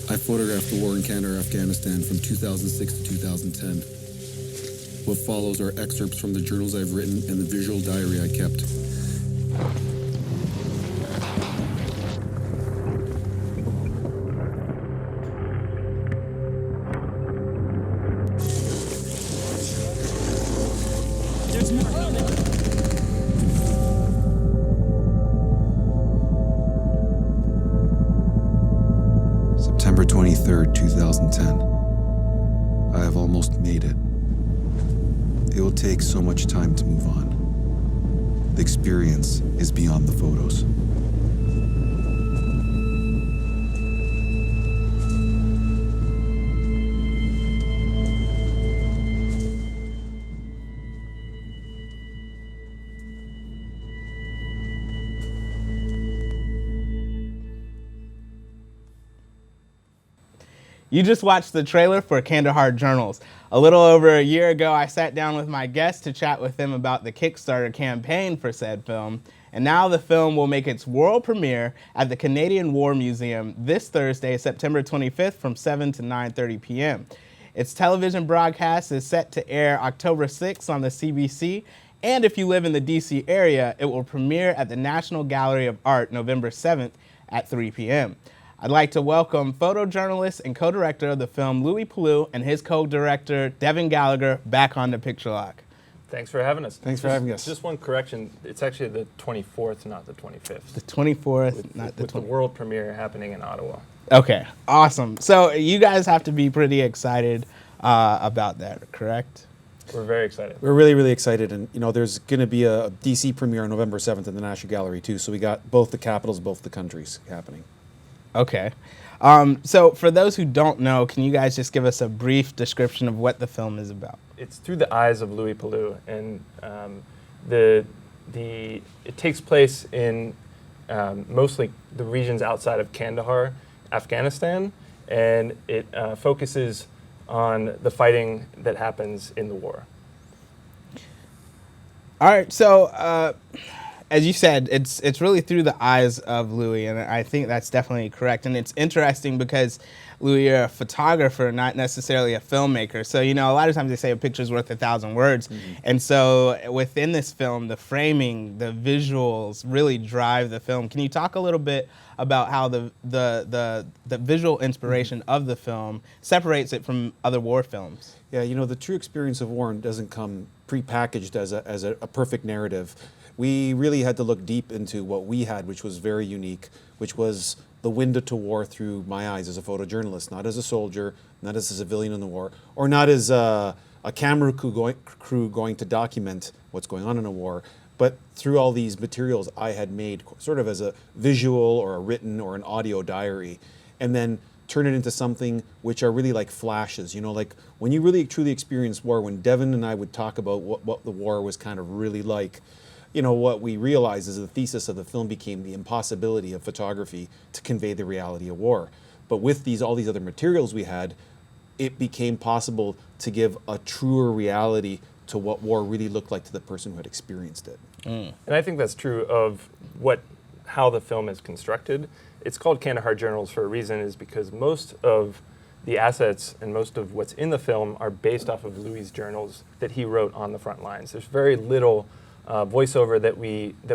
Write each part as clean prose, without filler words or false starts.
I photographed the war in Kandahar, Afghanistan from 2006 to 2010. What follows are excerpts from the journals I've written and the visual diary I kept. September 23rd, 2010. I have almost made it. It will take so much time to move on. The experience is beyond the photos. You just watched the trailer for Kandahar Journals. A little over a year ago, I sat down with my guest to chat with them about the Kickstarter campaign for said film, and now the film will make its world premiere at the Canadian War Museum this Thursday, September 25th from 7 to 9:30 p.m. Its television broadcast is set to air October 6th on the CBC, and if you live in the DC area, it will premiere at the National Gallery of Art November 7th at 3 p.m. I'd like to welcome photojournalist and co-director of the film, Louie Palu, and his co-director, Devin Gallagher, back on the Picture Lock. Thanks for having us. Thanks for having us. Just one correction, it's actually the 24th, not the 25th. The 24th, With the world premiere happening in Ottawa. Okay, awesome. So you guys have to be pretty excited about that, correct? We're very excited. We're really, really excited, and there's going to be a DC premiere on November 7th in the National Gallery too. So we got both the capitals, both the countries happening. Okay. So for those who don't know, can you guys just give us a brief description of what the film is about? It's through the eyes of Louie Palu, and it takes place in mostly the regions outside of Kandahar, Afghanistan, and it focuses on the fighting that happens in the war. All right, so as you said, it's really through the eyes of Louie, and I think that's definitely correct. And it's interesting because, Louie, you're a photographer, not necessarily a filmmaker. So, a lot of times they say a picture's worth 1,000 words. Mm-hmm. And so within this film, the framing, the visuals really drive the film. Can you talk a little bit about how the visual inspiration of the film separates it from other war films? Yeah, the true experience of war doesn't come prepackaged as a perfect narrative. We really had to look deep into what we had, which was very unique, which was the window to war through my eyes as a photojournalist, not as a soldier, not as a civilian in the war, or not as a camera crew going to document what's going on in a war, but through all these materials I had made sort of as a visual or a written or an audio diary, and then turn it into something which are really like flashes, like when you really truly experience war, when Devin and I would talk about what the war was kind of really like, what we realized is the thesis of the film became the impossibility of photography to convey the reality of war. But with all these other materials we had, it became possible to give a truer reality to what war really looked like to the person who had experienced it. Mm. And I think that's true of how the film is constructed. It's called Kandahar Journals for a reason, is because most of the assets and most of what's in the film are based off of Louie's journals that he wrote on the front lines. There's very little voiceover that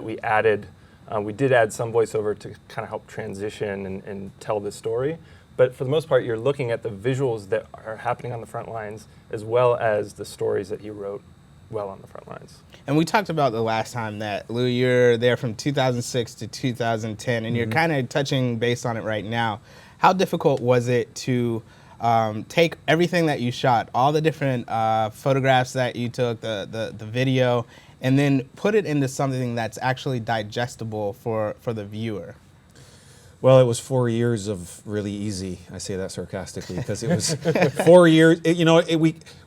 we added. We did add some voiceover to kind of help transition and tell the story. But for the most part, you're looking at the visuals that are happening on the front lines as well as the stories that he wrote well on the front lines. And we talked about the last time that, Louie, you're there from 2006 to 2010, and mm-hmm. you're kind of touching base on it right now. How difficult was it to take everything that you shot, all the different photographs that you took, the video, and then put it into something that's actually digestible for the viewer? Well, it was 4 years of really easy. I say that sarcastically because it was 4 years.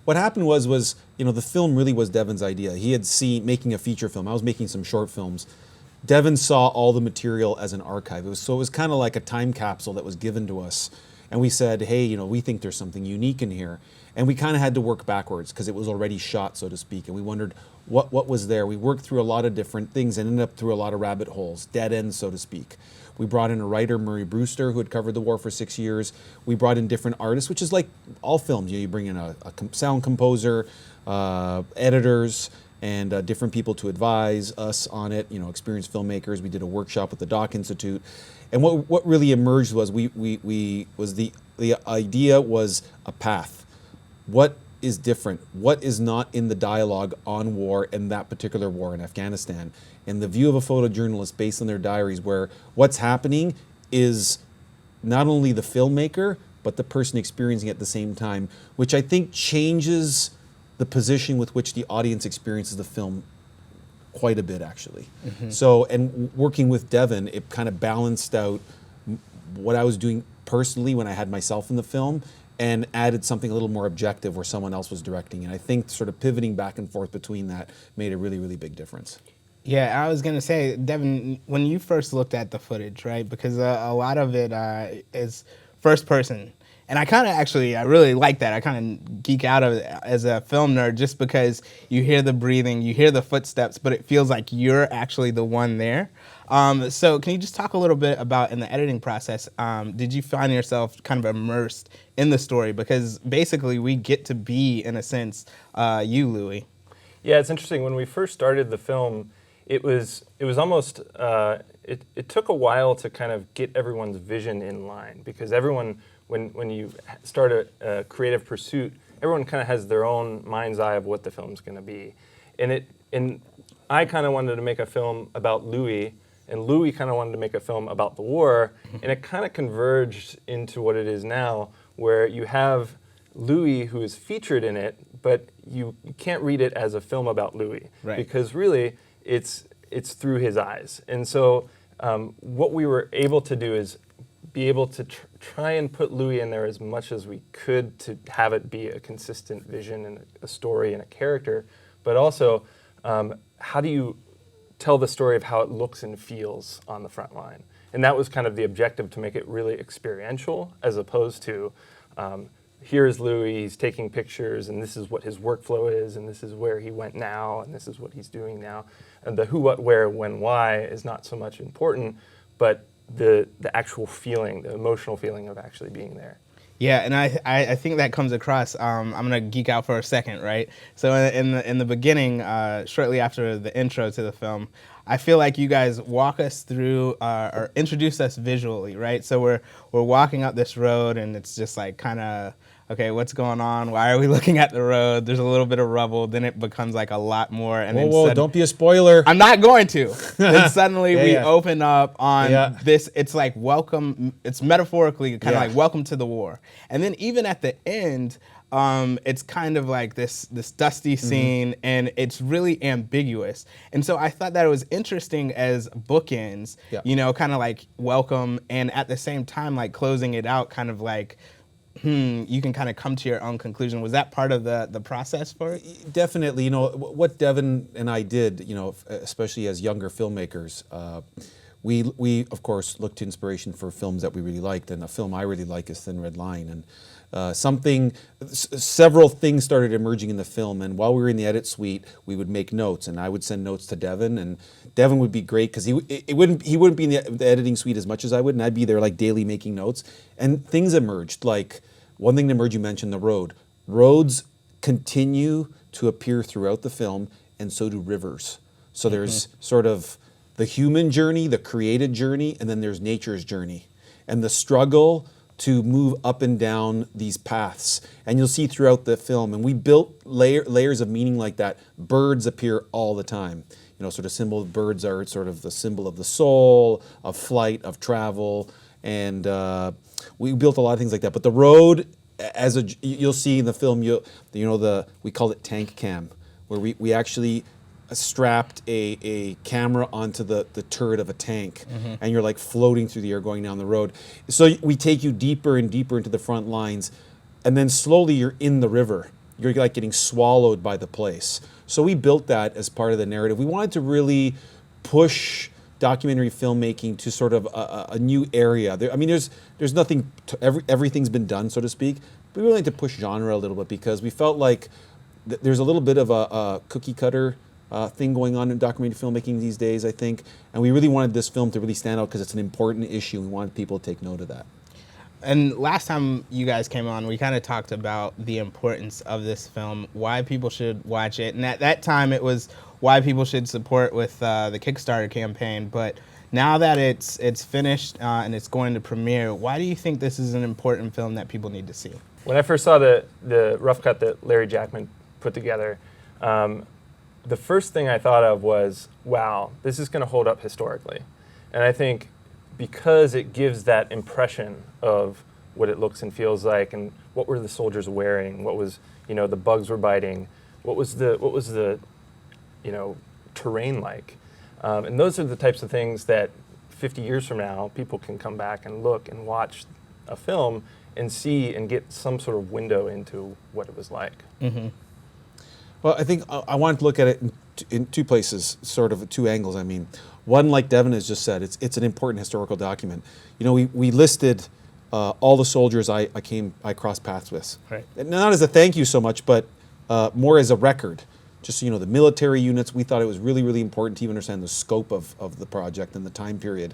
What happened was the film really was Devin's idea. He had seen making a feature film. I was making some short films. Devin saw all the material as an archive. It was kind of like a time capsule that was given to us. And we said, hey, we think there's something unique in here. And we kind of had to work backwards because it was already shot, so to speak. And we wondered, what was there. We worked through a lot of different things and ended up through a lot of rabbit holes, dead ends, so to speak. We brought in a writer, Murray Brewster, who had covered the war for 6 years. We brought in different artists, which is like all films. You bring in a sound composer, editors, and different people to advise us on it. Experienced filmmakers. We did a workshop with the Doc Institute, and what really emerged was the idea was a path. What is different? What is not in the dialogue on war and that particular war in Afghanistan? And the view of a photojournalist based on their diaries, where what's happening is not only the filmmaker, but the person experiencing it at the same time, which I think changes the position with which the audience experiences the film quite a bit, actually. So, and working with Devin, it kind of balanced out what I was doing personally when I had myself in the film, and added something a little more objective where someone else was directing. And I think sort of pivoting back and forth between that made a really, really big difference. Yeah, I was going to say, Devin, when you first looked at the footage, right, because a lot of it is first person. And I really like that. I kind of geek out of it as a film nerd, just because you hear the breathing, you hear the footsteps, but it feels like you're actually the one there. So can you just talk a little bit about, in the editing process, did you find yourself kind of immersed in the story? Because basically we get to be, in a sense, you, Louie. Yeah, it's interesting. When we first started the film, it was almost, it took a while to kind of get everyone's vision in line, because everyone, when you start a creative pursuit, everyone kind of has their own mind's eye of what the film's going to be. And I kind of wanted to make a film about Louie, and Louie kind of wanted to make a film about the war, and it kind of converged into what it is now, where you have Louie who is featured in it, but you can't read it as a film about Louie, right, because really it's through his eyes. And so what we were able to do is be able to try and put Louie in there as much as we could to have it be a consistent vision and a story and a character, but also how do you tell the story of how it looks and feels on the front line. And that was kind of the objective, to make it really experiential, as opposed to here's Louie, he's taking pictures, and this is what his workflow is, and this is where he went now, and this is what he's doing now. And the who, what, where, when, why is not so much important, but the actual feeling, the emotional feeling of actually being there. Yeah, and I think that comes across. I'm gonna geek out for a second, right? So in the beginning, shortly after the intro to the film, I feel like you guys walk us through or introduce us visually, right? So we're walking up this road, and it's just like kind of, okay, what's going on? Why are we looking at the road? There's a little bit of rubble. Then it becomes like a lot more. And Whoa, don't be a spoiler. I'm not going to. Then suddenly we open up on this. It's like welcome. It's metaphorically kind of like welcome to the war. And then even at the end, it's kind of like this dusty scene, and it's really ambiguous. And so I thought that it was interesting as bookends, kind of like welcome, and at the same time like closing it out, kind of like, you can kind of come to your own conclusion. Was that part of the process for it? Definitely. What Devin and I did, especially as younger filmmakers, we of course looked to inspiration for films that we really liked, and a film I really like is Thin Red Line. And several things started emerging in the film, and while we were in the edit suite, we would make notes, and I would send notes to Devin, and Devin would be great because he wouldn't be in the editing suite as much as I would, and I'd be there like daily making notes, and things emerged. Like one thing that emerged, you mentioned the road. Roads continue to appear throughout the film, and so do rivers. So there's sort of the human journey, the created journey, and then there's nature's journey, and the struggle to move up and down these paths. And you'll see throughout the film, and we built layers of meaning like that. Birds appear all the time. Sort of symbol of birds are sort of the symbol of the soul, of flight, of travel, and we built a lot of things like that. But the road, you'll see in the film, we call it tank cam, where we actually strapped a camera onto the turret of a tank, and you're like floating through the air going down the road. So we take you deeper and deeper into the front lines, and then slowly you're in the river. You're like getting swallowed by the place. So we built that as part of the narrative. We wanted to really push documentary filmmaking to sort of a new area. There's nothing, everything's been done, so to speak, but we wanted to push genre a little bit, because we felt like there's a little bit of a cookie cutter thing going on in documentary filmmaking these days, I think. And we really wanted this film to really stand out because it's an important issue. We wanted people to take note of that. And last time you guys came on, we kind of talked about the importance of this film, why people should watch it. And at that time, it was why people should support with the Kickstarter campaign. But now that it's finished and it's going to premiere, why do you think this is an important film that people need to see? When I first saw the rough cut that Larry Jackman put together, the first thing I thought of was, wow, this is going to hold up historically. And I think because it gives that impression of what it looks and feels like, and what were the soldiers wearing, what was, the bugs were biting, what was the terrain like, and those are the types of things that 50 years from now people can come back and look and watch a film and see and get some sort of window into what it was like. Mm-hmm. Well, I think I wanted to look at it in two places, sort of two angles. I mean, one, like Devin has just said, it's an important historical document. We listed all the soldiers I crossed paths with. Right. And not as a thank you so much, but more as a record. Just the military units, we thought it was really, really important to even understand the scope of the project and the time period.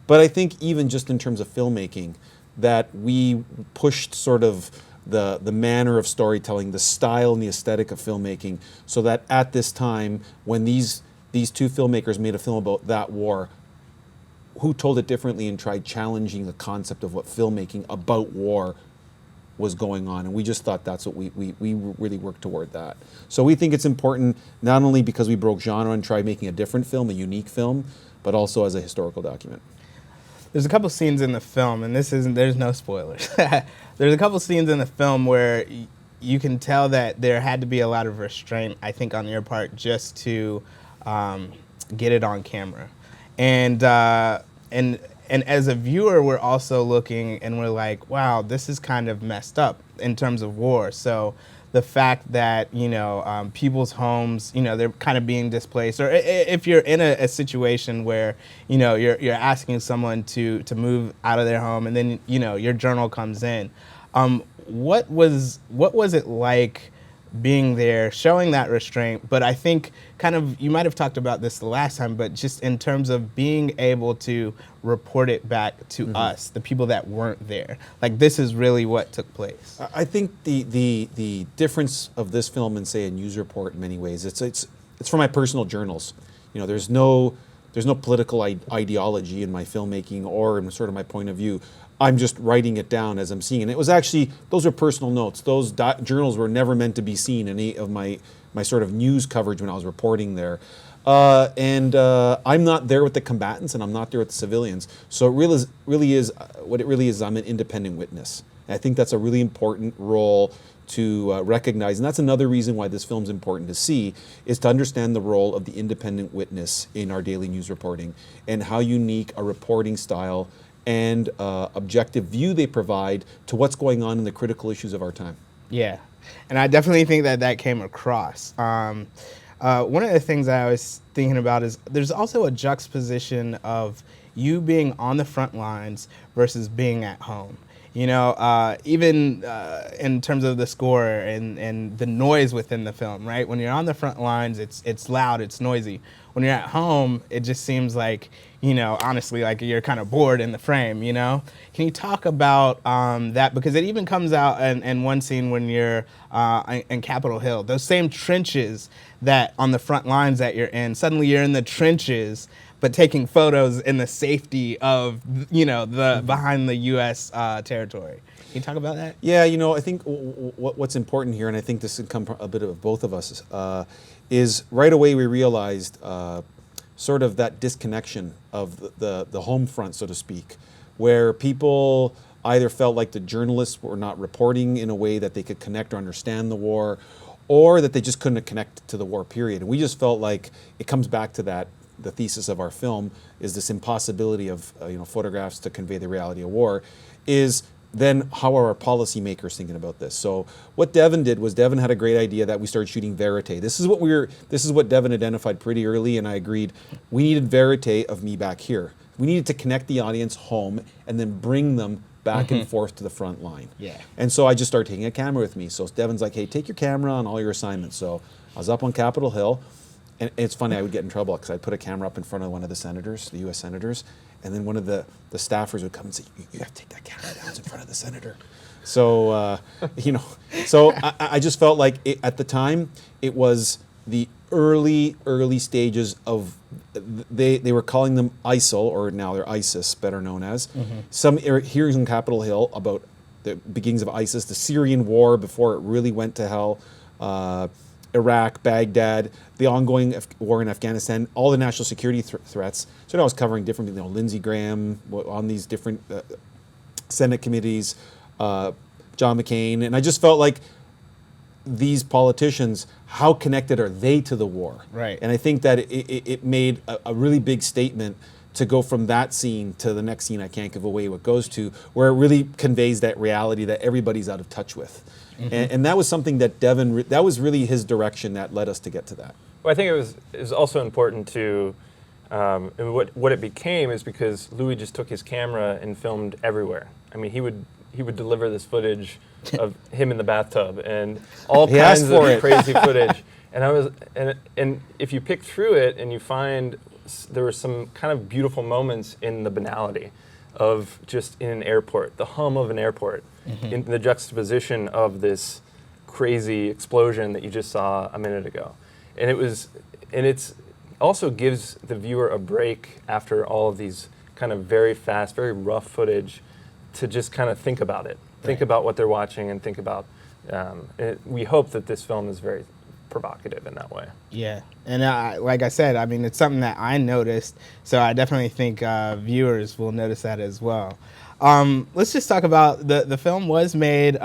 But I think even just in terms of filmmaking, that we pushed sort of the manner of storytelling, the style and the aesthetic of filmmaking, so that at this time, when these two filmmakers made a film about that war, who told it differently and tried challenging the concept of what filmmaking about war was going on. And we just thought that's what we really worked toward that. So we think it's important, not only because we broke genre and tried making a different film, a unique film, but also as a historical document. There's a couple scenes in the film, and there's no spoilers. There's a couple scenes in the film where you can tell that there had to be a lot of restraint, I think, on your part just to get it on camera. And as a viewer, we're also looking and we're like, wow, this is kind of messed up in terms of war. So the fact that, people's homes, they're kind of being displaced, or if you're in a situation where, you're asking someone to move out of their home and then, your journal comes in, what was it like being there, showing that restraint? But I think kind of, you might have talked about this the last time, but just in terms of being able to report it back to us, the people that weren't there, like this is really what took place. I think the difference of this film and say a news report in many ways, it's from my personal journals. There's no political ideology in my filmmaking or in sort of my point of view. I'm just writing it down as I'm seeing it. It was actually, those are personal notes. Those journals were never meant to be seen in any of my sort of news coverage when I was reporting there. I'm not there with the combatants and I'm not there with the civilians. So it really is what it really is, I'm an independent witness. And I think that's a really important role to recognize. And that's another reason why this film's important to see, is to understand the role of the independent witness in our daily news reporting and how unique a reporting style and objective view they provide to what's going on in the critical issues of our time. Yeah, and I definitely think that came across. One of the things I was thinking about is there's also a juxtaposition of you being on the front lines versus being at home. Even in terms of the score and the noise within the film, right? When you're on the front lines, it's loud, it's noisy. When you're at home, it just seems like, honestly, like you're kind of bored in the frame, Can you talk about that? Because it even comes out in one scene when you're in Capitol Hill, those same trenches that on the front lines that you're in, suddenly you're in the trenches, but taking photos in the safety of, the behind the U.S. territory. Can you talk about that? Yeah, I think what's important here, and I think this can come from a bit of both of us, is right away we realized sort of that disconnection of the home front, so to speak, where people either felt like the journalists were not reporting in a way that they could connect or understand the war, or that they just couldn't connect to the war period. And we just felt like it comes back to that. The thesis of our film is this impossibility of photographs to convey the reality of war. Is then how are our policymakers thinking about this? So what Devin did was Devin had a great idea that we started shooting verite. This is what Devin identified pretty early, and I agreed. We needed verite of me back here. We needed to connect the audience home and then bring them back and forth to the front line. Yeah. And so I just started taking a camera with me. So Devin's like, hey, take your camera on all your assignments. So I was up on Capitol Hill. And it's funny, I would get in trouble because I'd put a camera up in front of one of the senators, the U.S. senators, and then one of the staffers would come and say, you have to take that camera down, it's in front of the senator. So, so I just felt like at the time, it was the early stages of, they were calling them ISIL, or now they're ISIS, better known as. Some hearings on Capitol Hill about the beginnings of ISIS, the Syrian war before it really went to hell, Iraq, Baghdad, the ongoing war in Afghanistan, all the national security threats. So I was covering different, Lindsey Graham on these different Senate committees, John McCain, and I just felt like these politicians, how connected are they to the war? Right. And I think that it made a really big statement to go from that scene to the next scene, I can't give away what goes to, where it really conveys that reality that everybody's out of touch with. And that was something that Devin, that was really his direction that led us to get to that. Well, I think it was also important to, and what it became is because Louie just took his camera and filmed everywhere. I mean, he would deliver this footage of him in the bathtub and all kinds of crazy footage. And if you pick through it and you find there were some kind of beautiful moments in the banality of just in an airport, the hum of an airport, in the juxtaposition of this crazy explosion that you just saw a minute ago. And it's also gives the viewer a break after all of these kind of very fast, very rough footage to just kind of think about it, think about what they're watching, and think about, we hope that this film is very provocative in that way. Yeah, and like I said, I mean, it's something that I noticed, so I definitely think viewers will notice that as well. Let's just talk about the film was made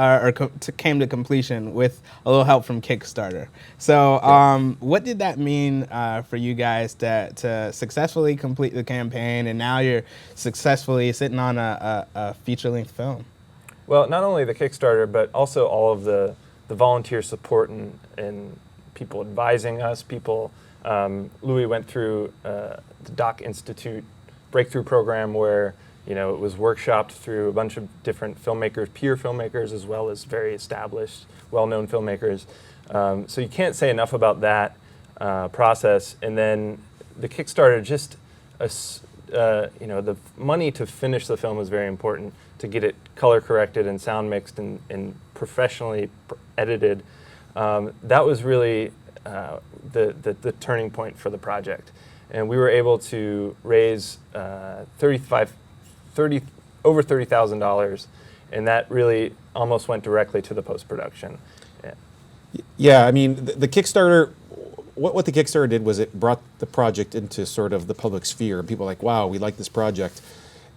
came to completion with a little help from Kickstarter. So what did that mean for you guys to successfully complete the campaign, and now you're successfully sitting on a feature-length film? Well, not only the Kickstarter, but also all of the volunteer support and people advising us, Louie went through the Doc Institute breakthrough program where it was workshopped through a bunch of different filmmakers, peer filmmakers, as well as very established, well-known filmmakers. So you can't say enough about that process. And then the Kickstarter, just the money to finish the film was very important, to get it color corrected and sound mixed and professionally edited. That was really the turning point for the project. And we were able to raise over $30,000, and that really almost went directly to the post-production. Yeah, I mean, the Kickstarter, what the Kickstarter did was it brought the project into sort of the public sphere, and people are like, wow, we like this project.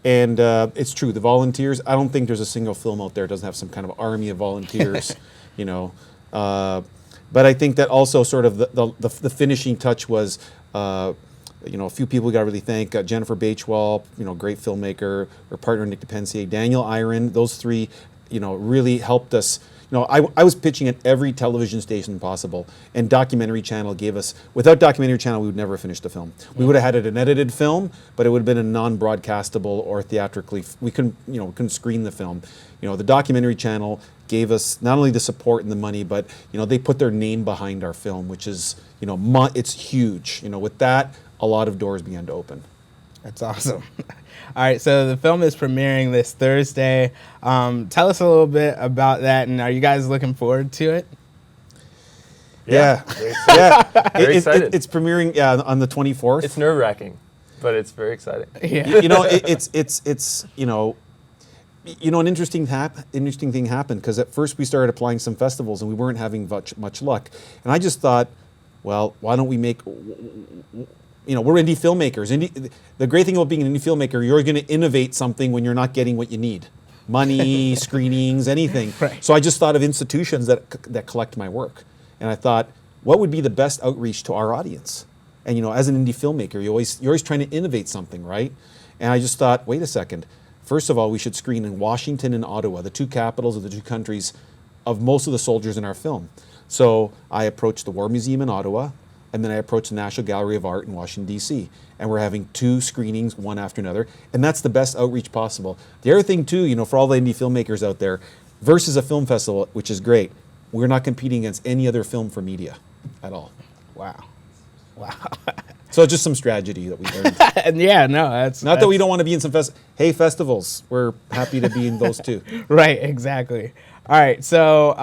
And it's true, the volunteers, I don't think there's a single film out there that doesn't have some kind of army of volunteers, but I think that also sort of the finishing touch was, a few people we got to really thank. Jennifer Bachewall, great filmmaker, her partner Nick DePensier, Daniel Iron, those three, really helped us. I was pitching at every television station possible, and Documentary Channel gave us, without Documentary Channel, we would never have finished the film. We would have had it an edited film, but it would have been a non-broadcastable or theatrically, we couldn't screen the film. The Documentary Channel gave us not only the support and the money, but, they put their name behind our film, which is, it's huge. With that, a lot of doors began to open. That's awesome. All right, so the film is premiering this Thursday. Tell us a little bit about that, and are you guys looking forward to it? Yeah. Very excited. It's premiering on the 24th. It's nerve-wracking, but it's very exciting. Yeah. It's an interesting thing happened, because at first we started applying some festivals and we weren't having much luck. And I just thought, well, why don't we make... we're indie filmmakers. The great thing about being an indie filmmaker, you're going to innovate something when you're not getting what you need. Money, screenings, anything. Right. So I just thought of institutions that collect my work. And I thought, what would be the best outreach to our audience? And as an indie filmmaker, you're always trying to innovate something, right? And I just thought, wait a second. First of all, we should screen in Washington and Ottawa, the two capitals of the two countries of most of the soldiers in our film. So I approached the War Museum in Ottawa, and then I approached the National Gallery of Art in Washington, D.C. And we're having two screenings, one after another. And that's the best outreach possible. The other thing, too, for all the indie filmmakers out there, versus a film festival, which is great, we're not competing against any other film for media at all. Wow. Wow. So just some strategy that we learned. And yeah, no, that's Not that we don't want to be in some festivals. We're happy to be in those too. right, exactly. All right, so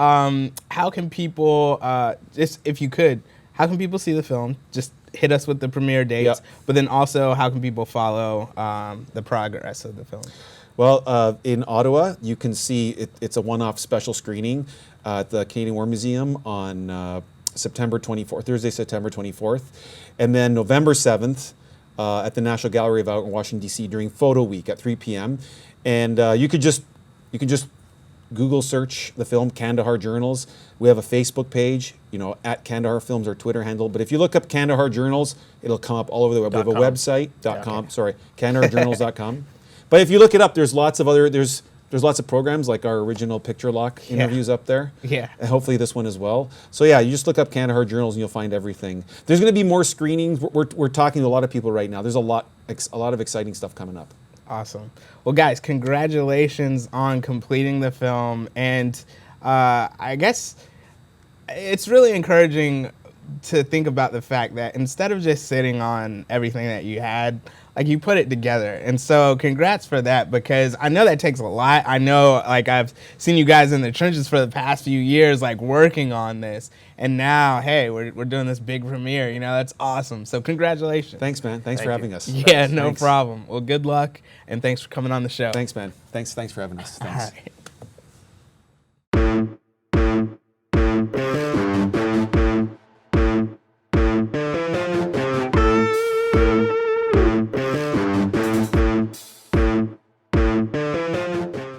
how can people, just if you could, how can people see the film? Just hit us with the premiere dates, Yep. but then also how can people follow the progress of the film? Well, in Ottawa, you can see it's a one-off special screening at the Canadian War Museum on September 24th, Thursday, September 24th. And then November 7th at the National Gallery of Art in Washington, D.C. during Photo Week at 3 p.m. And you can just Google search the film Kandahar Journals. We have a Facebook page, at Kandahar Films, our Twitter handle. But if you look up Kandahar Journals, it'll come up all over the web. We have a website, .com, sorry, KandaharJournals.com. But if you look it up, there's lots of programs like our original Picture Lock interviews up there. Yeah. And hopefully this one as well. So yeah, you just look up Kandahar Journals and you'll find everything. There's going to be more screenings. We're talking to a lot of people right now. There's a lot of exciting stuff coming up. Awesome. Well, guys, congratulations on completing the film. And I guess it's really encouraging to think about the fact that instead of just sitting on everything that you had, like you put it together. And so congrats for that, because I know that takes a lot. I know, like, I've seen you guys in the trenches for the past few years, like working on this. And now, hey, we're doing this big premiere. That's awesome. So congratulations. Thanks, man. Thanks for having us. Yeah, no Thanks. problem. Well, good luck, and thanks for coming on the show. Thanks, man. Thanks for having us. Thanks. All right.